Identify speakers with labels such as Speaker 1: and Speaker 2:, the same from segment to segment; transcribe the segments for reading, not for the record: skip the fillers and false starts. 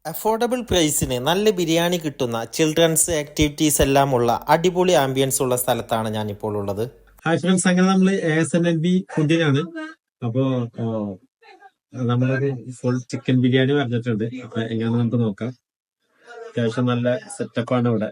Speaker 1: Affordable പ്രൈസിന് നല്ല ബിരിയാണി കിട്ടുന്ന ചിൽഡ്രൻസ് ആക്ടിവിറ്റീസ് എല്ലാം ഉള്ള അടിപൊളി ആംബിയൻസ് ഉള്ള സ്ഥലത്താണ് ഞാനിപ്പോൾ ഉള്ളത്.
Speaker 2: ഹായ് ഫ്രണ്ട്സ്, അങ്ങനെ നമ്മള് ASNLB ഫുഡിനാണ്. അപ്പോ നമ്മളൊരു ഫുൾ ചിക്കൻ ബിരിയാണി പറഞ്ഞിട്ടുണ്ട്. അപ്പൊ എങ്ങനെയാണെന്ന് നമുക്ക് നോക്കാം. അത്യാവശ്യം നല്ല സെറ്റപ്പാണ് ഇവിടെ.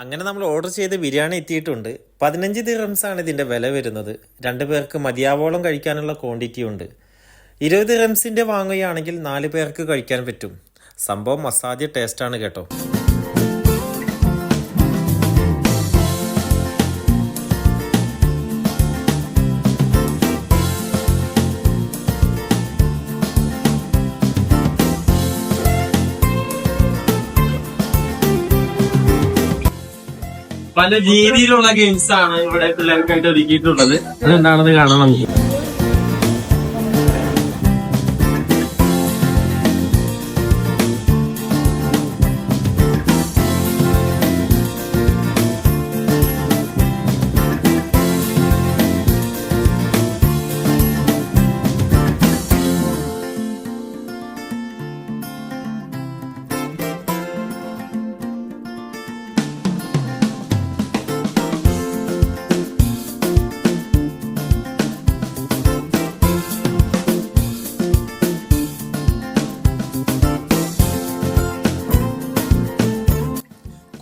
Speaker 1: അങ്ങനെ നമ്മൾ ഓർഡർ ചെയ്ത് ബിരിയാണി എത്തിയിട്ടുണ്ട്. 15 ദിർഹംസാണ് ഇതിൻ്റെ വില വരുന്നത്. 2 പേർക്ക് മതിയാവോളം കഴിക്കാനുള്ള ക്വാണ്ടിറ്റി ഉണ്ട്. 20 ദിർഹംസിൻ്റെ വാങ്ങുകയാണെങ്കിൽ 4 പേർക്ക് കഴിക്കാൻ പറ്റും. സംഭവം അസാധ്യ ടേസ്റ്റാണ് കേട്ടോ.
Speaker 2: പല രീതിയിലുള്ള ഗെയിംസ് ആണ് ഇവിടെ പിള്ളേർക്കായിട്ട് ഒരുക്കിയിട്ടുള്ളത്. അതെന്താണെന്ന് കാണാം നമുക്ക്.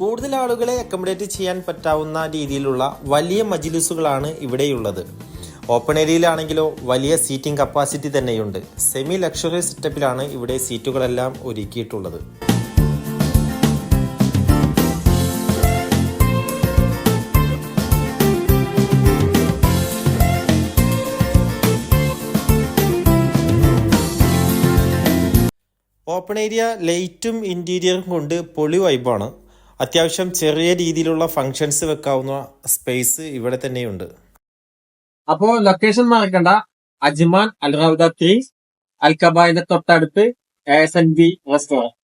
Speaker 1: കൂടുതൽ ആളുകളെ അക്കോമഡേറ്റ് ചെയ്യാൻ പറ്റാവുന്ന രീതിയിലുള്ള വലിയ മജ്ലിസുകളാണ് ഇവിടെയുള്ളത്. ഓപ്പൺ ഏരിയയിലാണെങ്കിലോ വലിയ സീറ്റിംഗ് കപ്പാസിറ്റി തന്നെയുണ്ട്. സെമി ലക്ഷറി സെറ്റപ്പിലാണ് ഇവിടെ സീറ്റുകളെല്ലാം ഒരുക്കിയിട്ടുള്ളത്. ഓപ്പൺ ഏരിയ ലൈറ്റും ഇന്റീരിയറും കൊണ്ട് പൊളി വൈബാണ്. അത്യാവശ്യം ചെറിയ രീതിയിലുള്ള ഫങ്ഷൻസ് വെക്കാവുന്ന സ്പേസ് ഇവിടെ തന്നെയുണ്ട്.
Speaker 2: അപ്പോ ലൊക്കേഷൻ മറക്കണ്ട, അജ്മാൻ അൽ റൗദ 3 അൽ കബായിന്റെ തൊട്ടടുത്ത് ASNB റെസ്റ്റോറന്റ്.